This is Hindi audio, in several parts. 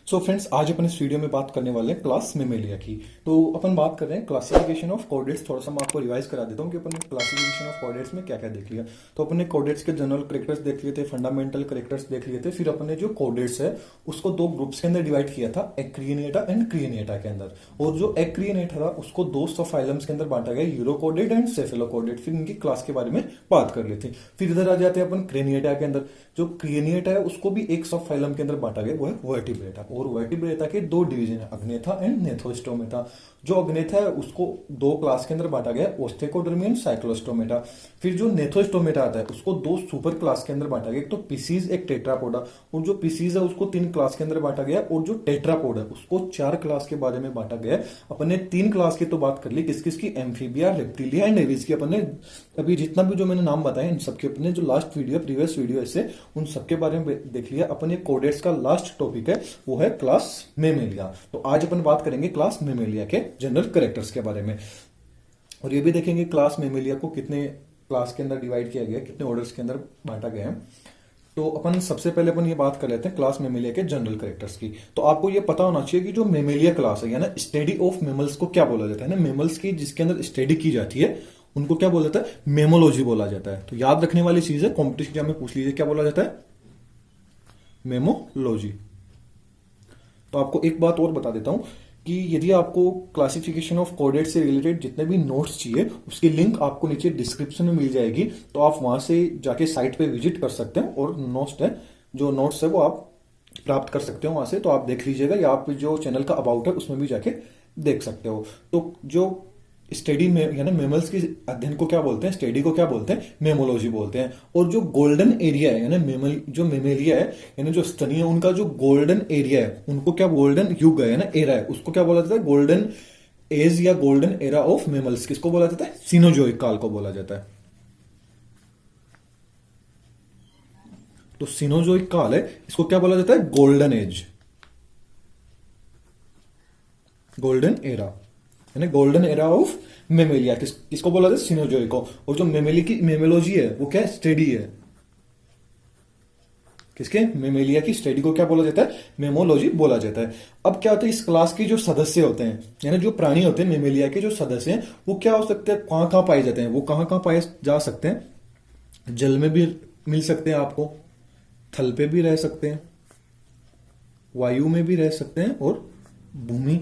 सो फ्रेंड्स, आज अपन इस वीडियो में बात करने वाले हैं क्लास मेमेलिया की। तो अपन बात कर रहे हैं क्लासिफिकेशन ऑफ कोऑर्डिनेट्स। थोड़ा सा मैं आपको रिवाइज करा देता हूँ कि अपन ने क्लासिफिकेशन ऑफ कोऑर्डिनेट्स में क्या क्या देख लिया। तो अपन ने कोऑर्डिनेट्स के जनरल कैरेक्टर्स देख लिए थे, फंडामेंटल कैरेक्टर्स देख लिए थे। फिर अपन ने जो कोऑर्डिनेट्स है उसको दो ग्रुप्स के अंदर डिवाइड किया था, एक्रियनेटा एंड क्रियनेटा के अंदर। और जो एक्रियनेटा था उसको दो सब फाइलम्स के अंदर बांटा गया, यूरोकोऑर्डिनेट एंड सेफेलोकोऑर्डिनेट। फिर इनकी क्लास के बारे में बात कर लेते हैं। फिर इधर आ जाते हैं अपन क्रेनिएटा के अंदर। जो क्रियनेटा है उसको भी एक सब फाइलम के अंदर बांटा गया, वो है वर्टिब्रेटा। और वर्टिब्रेटा के दो डिवीजन है, अग्नेथा एंड नेथोस्टोमेटा। जो अग्नेथा है उसको दो क्लास के अंदर बांटा गया, ओस्टेकोडर्मी एंड साइक्लोस्टोमेटा। फिर जो नेथोस्टोमेटा आता है उसको दो सुपर क्लास के अंदर बांटा गया, एक तो पिसीज एक टेट्रापोडा। और जो पिसीज है उसको तीन क्लास के अंदर बांटा गया, और जो टेट्रापोड है उसको चार क्लास के बारे में बांटा गया। अपन ने तीन क्लास की तो बात कर ली, किस किस की, एम्फीबिया, रेप्टिलिया एंड एविस की। अपन ने अभी जितना भी जो मैंने नाम बताया इन सबके अपने जो लास्ट वीडियो प्रीवियस वीडियो ऐसे उन सबके बारे में देख लिया। अपन ये कोऑर्डिनेट्स का लास्ट टॉपिक है वो है क्लास मेमेलिया। तो आज अपन बात करेंगे क्लास मेमेलिया के जनरल कैरेक्टर्स के बारे में, और ये भी देखेंगे क्लास मेमेलिया को कितने क्लास के अंदर डिवाइड किया गया, कितने ऑर्डर्स के अंदर बांटा गया है। तो अपन सबसे पहले अपन ये बात कर लेते हैं क्लास मेमेलिया के जनरल कैरेक्टर्स की। तो आपको ये पता होना चाहिए कि जो मेमेलिया क्लास है, ना स्टडी ऑफ मेमल्स को क्या बोला जाता है ना, मेमल्स की जिसके अंदर स्टडी की जाती है उनको क्या बोला जाता है, मेमोलॉजी बोला जाता है। तो याद रखने वाली चीज है, कॉम्पिटिशन एग्जाम में पूछ लीजिए क्या बोला जाता है, मेमोलॉजी। तो आपको एक बात और बता देता हूं कि यदि आपको क्लासिफिकेशन ऑफ कोऑर्डिनेट से रिलेटेड जितने भी नोट्स चाहिए उसकी लिंक आपको नीचे डिस्क्रिप्शन में मिल जाएगी। तो आप वहां से जाके साइट पे विजिट कर सकते हैं और नोट्स है वो आप प्राप्त कर सकते हो वहां से। तो आप देख लीजिएगा, या आप जो चैनल का अबाउट है उसमें भी जाके देख सकते हो। तो जो स्टडी में यानी मेमल्स की अध्ययन को क्या बोलते हैं, स्टडी को क्या बोलते हैं, मेमोलॉजी बोलते हैं। और जो गोल्डन एरिया है यानी जो मेमेलिया है यानी जो स्तनी है, उनका जो गोल्डन एरिया है उनको क्या, गोल्डन युग है ना, एरा है, उसको क्या बोला जाता है, गोल्डन एज या गोल्डन एरा ऑफ मेमल्स। किसको बोला जाता है, सीनोजोइक काल को बोला जाता है। तो सीनोजोइक काल है, इसको क्या बोला जाता है, गोल्डन एज, गोल्डन एरा यानी गोल्डन एरा ऑफ मेमेलिया। किसको बोला जाता है, सीनोजोइक को। और जो मेमेलॉजी है वो क्या, स्टडी है किसके, मेमेलिया की स्टडी को क्या बोला जाता है, मेमोलॉजी बोला जाता है। अब क्या होता है, इस क्लास के जो सदस्य होते हैं यानी जो प्राणी होते हैं मेमेलिया के जो सदस्य हैं वो क्या हो सकते हैं, कहां कहां पाए जाते हैं, वो कहां कहां पाए जा सकते हैं, जल में भी मिल सकते हैं आपको, थल पे भी रह सकते हैं, वायु में भी रह सकते हैं, और भूमि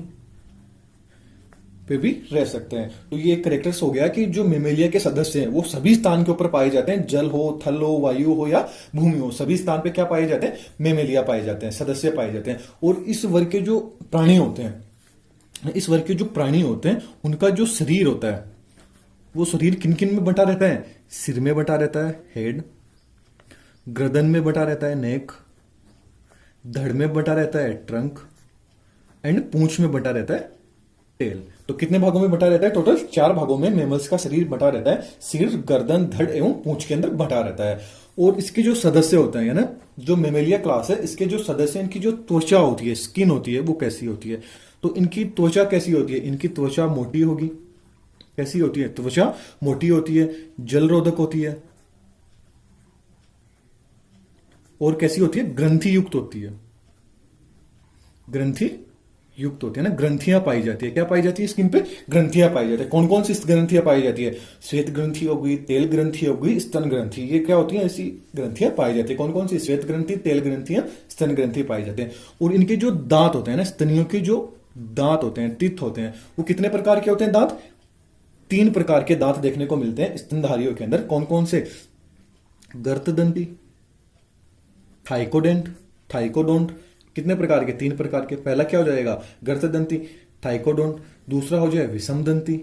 पे भी रह सकते हैं। तो ये एक कैरेक्टर्स हो गया कि जो मेमेलिया के सदस्य हैं वो सभी स्थान के ऊपर पाए जाते हैं, जल हो, थल हो, वायु हो या भूमि हो, सभी स्थान पे क्या पाए जाते हैं, मेमेलिया पाए जाते हैं, सदस्य पाए जाते हैं। और इस वर्ग के जो प्राणी होते हैं उनका जो शरीर होता है वो शरीर किन किन में बंटा रहता है, सिर में बंटा रहता है हेड, गर्दन में बंटा रहता है नेक, धड़ में बंटा रहता है ट्रंक, एंड पूंछ में बंटा रहता है टेल। तो कितने भागों में बटा रहता है, टोटल चार भागों में मेमल्स का शरीर बटा रहता है, सिर, गर्दन, धड़ एवं पूंछ के अंदर बटा रहता है। और इसके जो सदस्य होते हैं ना, जो मेमेलिया क्लास है इसके जो सदस्य, इनकी जो त्वचा होती है, स्किन होती है, वो कैसी होती है। तो इनकी त्वचा कैसी होती है, इनकी त्वचा मोटी होगी। कैसी होती है, त्वचा मोटी होती है, जल रोधक होती है, और कैसी होती है, ग्रंथि युक्त होती है, ग्रंथि युक्त होती है ना, ग्रंथियां पाई जाती है। क्या पाई जाती है, स्किन पे ग्रंथियां पाई जाती है। कौन कौन सी ग्रंथियां पाई जाती है, श्वेत ग्रंथि हो गई, तेल ग्रंथि हो गई, स्तन ग्रंथि। ये क्या होती है, ऐसी ग्रंथियां पाई जाती है। कौन कौन सी, श्वेत ग्रंथि, तेल ग्रंथियां, स्तन ग्रंथि पाई जाते हैं। और इनके जो दांत होते हैं ना, स्तनियों के जो दांत होते हैं, टीथ होते हैं, वो कितने प्रकार के होते हैं, दांत, तीन प्रकार के दांत देखने को मिलते हैं स्तनधारियों के अंदर। कौन कौन से, गर्तदंती, थाइकोडेंट, थाइकोडोंट। कितने प्रकार के, तीन प्रकार के। पहला क्या हो जाएगा, गर्तदंती, थाइकोडोंट। दूसरा हो जाए विषमदंती,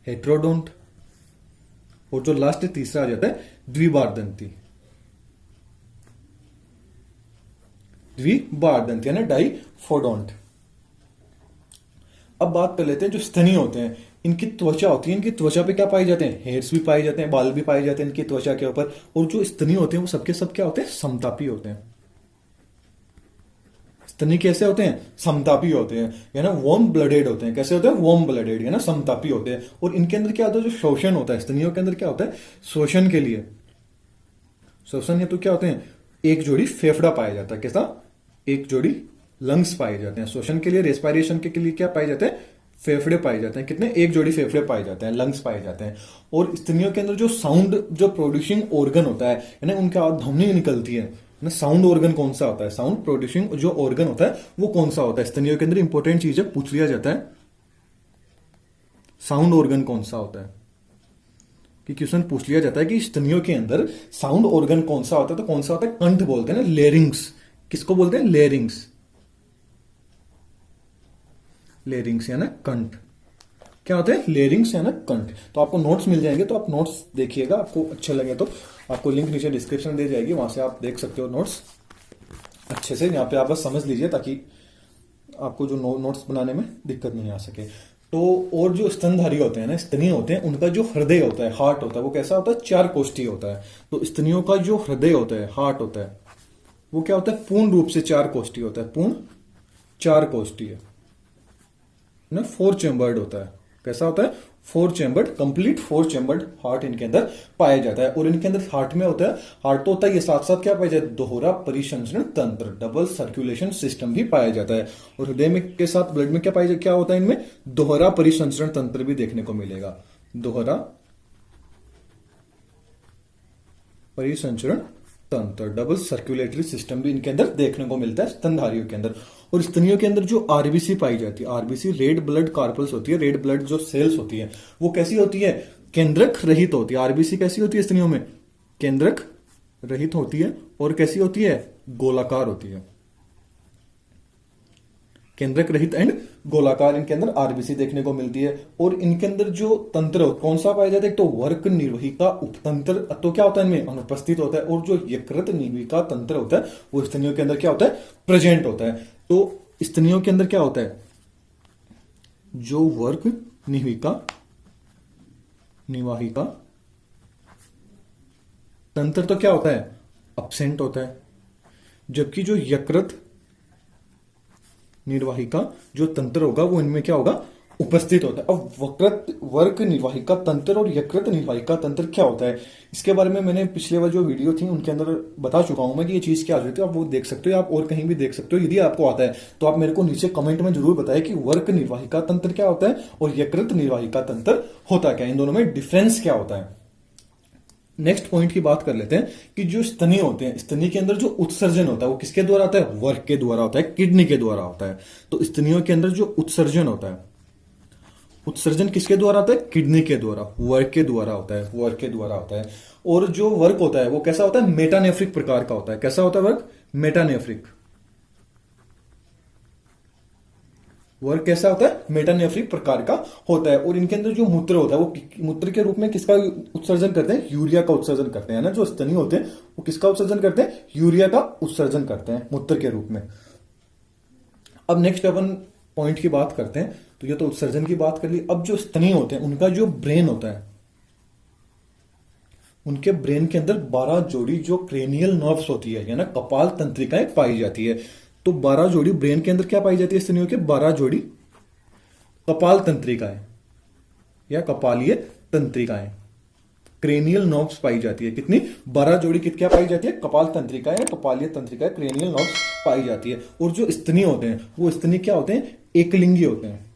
हेट्रोडोंट। और जो लास्ट तीसरा आ जाता है द्विबारदंती, द्विबारदंती यानी डाइफोडोंट। अब बात कर लेते हैं जो स्तनी होते हैं, इनकी त्वचा होती है, इनकी त्वचा पे क्या पाए जाते हैं, हेयर्स भी पाए जाते हैं, बाल भी पाए जाते हैं इनकी त्वचा के ऊपर। और जो स्तनी होते हैं वो सबके सब क्या होते हैं, समतापी होते हैं। स्तनी कैसे होते हैं, समतापी होते हैं, यानी वार्म ब्लडेड होते हैं। कैसे होते हैं, वार्म ब्लडेड यानी समतापी होते हैं। और इनके अंदर क्या होता है, जो शोषण होता है स्तनियों के अंदर क्या होता है, शोषण के लिए, शोषण हेतु क्या होते हैं, एक जोड़ी फेफड़ा पाया जाता है। कैसा, एक जोड़ी लंग्स पाए जाते हैं। श्वसन के लिए, रेस्पिरेशन के लिए क्या पाए जाते हैं? फेफड़े पाए जाते हैं। कितने? एक जोड़ी फेफड़े पाए जाते हैं, लंग्स पाए जाते हैं। और स्तनियों के अंदर जो साउंड जो प्रोड्यूसिंग ऑर्गन होता है, यानी उनके ध्वनि निकलती है ना, साउंड ऑर्गन कौन सा होता है? साउंड प्रोड्यूसिंग जो ऑर्गन होता है वो कौन सा होता है? स्तनियों के अंदर इंपॉर्टेंट चीज है, पूछ लिया जाता है, साउंड ऑर्गन कौन सा होता है? कि क्वेश्चन पूछ लिया जाता है कि स्तनियों के अंदर साउंड ऑर्गन कौन सा होता है, तो कौन सा होता है? कंठ बोलते हैं ना, लेरिंग्स। किसको बोलते हैं? लेरिंग्स। लेरिंग्स या ना कंठ। क्या होते हैं? लेरिंग्स या ना कंठ। तो आपको नोट्स मिल जाएंगे, तो आप नोट्स देखिएगा, आपको अच्छे लगे तो आपको लिंक नीचे डिस्क्रिप्शन में दे जाएगी, वहां से आप देख सकते हो नोट्स अच्छे से। यहाँ पे आप बस समझ लीजिए ताकि आपको जो नोट्स बनाने में दिक्कत नहीं आ सके। तो और जो स्तनधारी होते हैं ना, स्तनीय होते हैं, उनका जो हृदय होता है, हार्ट होता है, वो कैसा होता है? 4 कोष्ठी होता है। तो स्तनियों का जो हृदय होता है, हार्ट होता है, वो क्या होता है? पूर्ण रूप से 4 कोष्ठी होता है। पूर्ण 4 कोष्ठी है ना, 4 चेम्बर्ड होता है। कैसा होता है? 4 चेम्बर्ड, कंप्लीट 4 चेम्बर्ड हार्ट इनके अंदर पाया जाता है। और इनके अंदर हार्ट में होता है, हार्ट तो होता है, ये साथ साथ क्या पाया जाता है? दोहरा परिसंचरण तंत्र, डबल सर्कुलेशन सिस्टम भी पाया जाता है। और हृदय में के साथ ब्लड में क्या पाया जाता है? क्या होता है इनमें? दोहरा परिसंचरण तंत्र भी देखने को मिलेगा। दोहरा परिसंचरण तंत्र, डबल सर्कुलेटरी सिस्टम भी इनके अंदर देखने को मिलता है स्तनधारियों के अंदर। और स्तनियों के अंदर जो आरबीसी पाई जाती है, आरबीसी रेड ब्लड कार्पल्स होती है, रेड ब्लड जो सेल्स होती है, वो कैसी होती है? केंद्रक रहित होती है। आरबीसी कैसी होती है स्तनियों में? केंद्रक रहित होती है। और कैसी होती है? गोलाकार होती है। केंद्रक रहित एंड गोलाकार इनके अंदर आरबीसी देखने को मिलती है। और इनके अंदर जो तंत्र कौन सा पाया जाता है? तो वर्क निर्वहिका उपतंत्र तो क्या होता है? इनमें अनुपस्थित होता है। और जो यकृत निर्विका तंत्र होता है वो स्तनियों के अंदर क्या होता है? प्रेजेंट होता है। तो स्तनियों के अंदर क्या होता है? जो वर्क निवाहिका तंत्र तो क्या होता है? अब्सेंट होता है। जबकि जो यकृत निर्वाहिका जो तंत्र होगा वो इनमें क्या होगा? उपस्थित होता है। अब वर्क निर्वाहिका तंत्र और यकृत निर्वाहिका तंत्र क्या होता है, इसके बारे में मैंने पिछले वाली जो वीडियो थी उनके अंदर बता चुका हूं मैं कि ये चीज क्या होती है। आप वो देख सकते हो, आप और कहीं भी देख सकते हो। यदि आपको आता है तो आप मेरे को नीचे कमेंट में जरूर बताएं कि वर्क निर्वाहिका तंत्र क्या होता है और यकृत निर्वाहिका तंत्र होता क्या, इन दोनों में डिफरेंस क्या होता है। नेक्स्ट पॉइंट की बात कर लेते हैं कि जो स्तनी होते हैं, स्तनी के अंदर जो उत्सर्जन होता है वो किसके द्वारा होता है? वर्क के द्वारा होता है, किडनी के द्वारा होता है। तो स्तनियों के अंदर जो उत्सर्जन होता है, उत्सर्जन किसके द्वारा होता है? किडनी के द्वारा, वर्क के द्वारा होता है, वर्क के द्वारा होता है। और जो वर्क होता है वो कैसा होता है? मेटानेफ्रिक प्रकार का होता है। कैसा होता है वर्क? मेटानेफ्रिक। वर्क कैसा होता है? मेटानेफ्रिक प्रकार का होता है। और इनके अंदर जो मूत्र होता है वो मूत्र के रूप में किसका उत्सर्जन करते हैं? यूरिया का उत्सर्जन करते हैं ना। जो स्तनी होते हैं वो किसका उत्सर्जन करते हैं? यूरिया का उत्सर्जन करते हैं मूत्र के रूप में। अब नेक्स्ट अपन पॉइंट की बात करते हैं। तो ये तो उत्सर्जन की बात कर ली। अब जो स्तनी होते हैं उनका जो ब्रेन होता है, उनके ब्रेन के अंदर 12 जोड़ी जो क्रेनियल नर्व्स होती है या ना कपाल तंत्रिकाएं पाई जाती है। तो 12 जोड़ी ब्रेन के अंदर क्या पाई जाती है स्तनियों के? 12 जोड़ी कपाल तंत्रिकाएं या कपालीय तंत्रिकाएं, क्रेनियल नर्व्स पाई जाती है। कितनी? 12 जोड़ी क्या पाई जाती है? कपाल तंत्रिकाएं या कपालीय तंत्रिकाएं, क्रेनियल नर्व्स पाई जाती है। और जो स्तनी होते हैं वो स्तनी क्या होते हैं? एकलिंगी होते हैं।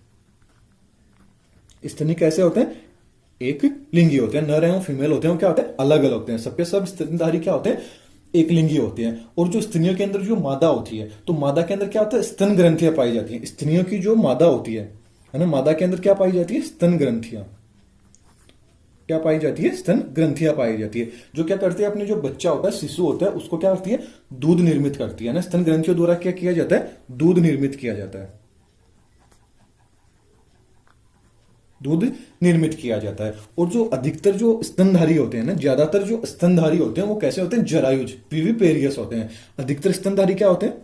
स्तनी कैसे होते हैं? एक लिंगी होते हैं। नर एवं फीमेल होते हैं वो क्या होते हैं? अलग अलग होते हैं। सबके सब स्तनधारी क्या होते हैं? एक लिंगी होते हैं। और जो स्तनियों के अंदर जो मादा होती है, तो मादा के अंदर क्या होता है? स्तन ग्रंथियां पाई जाती हैं। स्तनियों की जो मादा होती है ना, मादा के अंदर क्या पाई जाती है? स्तन ग्रंथियां। क्या पाई जाती है? स्तन ग्रंथियां पाई जाती है, जो क्या करती है? अपने जो बच्चा होता है, शिशु होता है, उसको क्या करती है? दूध निर्मित करती है ना। स्तन ग्रंथियों द्वारा क्या किया जाता है? दूध निर्मित किया जाता है, दूध निर्मित किया जाता है। और जो अधिकतर जो स्तनधारी होते हैं ना, ज्यादातर जो स्तनधारी होते हैं वो कैसे होते हैं? जरायुज, विविपेरियस होते हैं। अधिकतर स्तनधारी क्या होते हैं?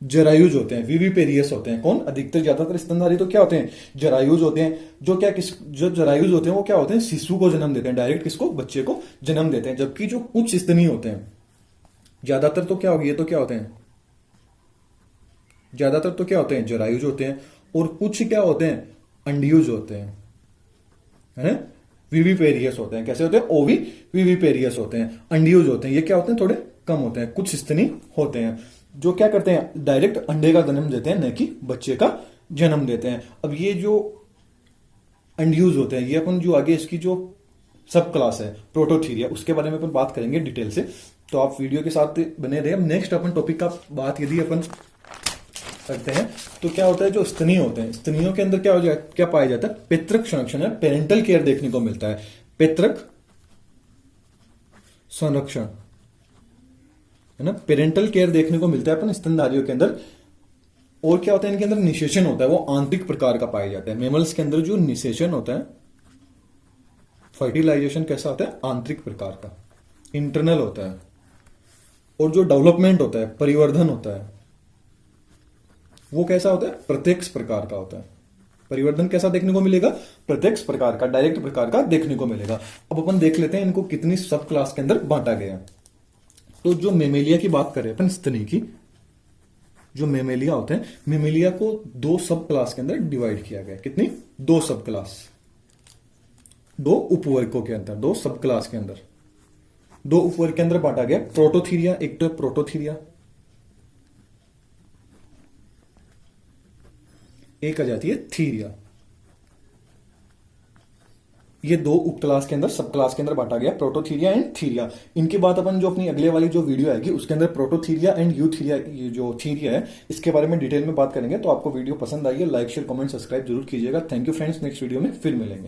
जरायुज होते हैं, विविपेरियस होते हैं। कौन? अधिकतर ज्यादातर स्तनधारी तो क्या होते हैं? जरायुज होते हैं। जो जरायुज होते हैं वो क्या होते हैं? शिशु को जन्म देते हैं, डायरेक्ट किसको? बच्चे को जन्म देते हैं। जबकि जो उच्च स्तनी होते हैं, ज्यादातर तो क्या होगी? ये तो क्या होते हैं? ज्यादातर तो क्या होते हैं? जरायुज होते हैं। और कुछ क्या होते हैं? अंडयुज होते हैं, है विविपेरियस होते हैं। कैसे होते हैं? ओवी विविपेरियस होते हैं। अंडयुज होते हैं। ये क्या होते हैं? थोड़े कम होते हैं, कुछ स्तनी होते हैं जो क्या करते हैं, डायरेक्ट अंडे का जन्म देते हैं, न कि बच्चे का जन्म देते हैं। अब ये जो एंड्यूज होते हैं, ये अपन जो आगे इसकी जो सब क्लास है प्रोटोथीरिया, उसके बारे में अपन बात करेंगे डिटेल से, तो आप वीडियो के साथ बने रहे। अब नेक्स्ट अपन टॉपिक का बात यदि अपन करते हैं तो क्या होता है, जो स्तनी होते हैं, स्तनियों के अंदर क्या पाया जाता है, पितृक संरक्षण है, पेरेंटल केयर देखने को मिलता है, पितृक संरक्षण है ना, पेरेंटल केयर देखने को मिलता है अपन स्तनधारियों के अंदर। और क्या होता है, इनके अंदर निषेचन होता है, वो आंतरिक प्रकार का पाया जाता है। मेमल्स के अंदर जो निषेचन होता है, फर्टिलाइजेशन कैसा होता है, आंतरिक प्रकार का, इंटरनल होता है। और जो डेवलपमेंट होता है, परिवर्धन होता है, वो कैसा होता है, प्रत्यक्ष प्रकार का होता है। परिवर्तन कैसा देखने को मिलेगा, प्रत्यक्ष प्रकार का, डायरेक्ट प्रकार का देखने को मिलेगा। अब अपन देख लेते हैं इनको कितनी सब क्लास के अंदर बांटा गया। तो जो मेमेलिया की बात करें अपन, स्तनी की, जो मेमेलिया होते हैं, मेमेलिया को 2 सब क्लास के अंदर डिवाइड किया गया। कितनी, 2 सब क्लास, 2 उपवर्गों के अंदर, 2 सब क्लास के अंदर, 2 उपवर्ग के अंदर बांटा गया। प्रोटोथीरिया, एक तो प्रोटोथीरिया, एक आ जाती है थीरिया। ये 2 उप क्लास के अंदर, सब क्लास के अंदर बांटा गया, प्रोटोथीरिया एंड थीरिया। इनके बाद अपन जो अपनी अगले वाली जो वीडियो आएगी उसके अंदर प्रोटोथीरिया एंड यूथीरिया, ये जो थीरिया है, इसके बारे में डिटेल में बात करेंगे। तो आपको वीडियो पसंद आई है, लाइक शेयर कमेंट सब्सक्राइब जरूर कीजिएगा। Thank you friends, next video में फिर मिलेंगे।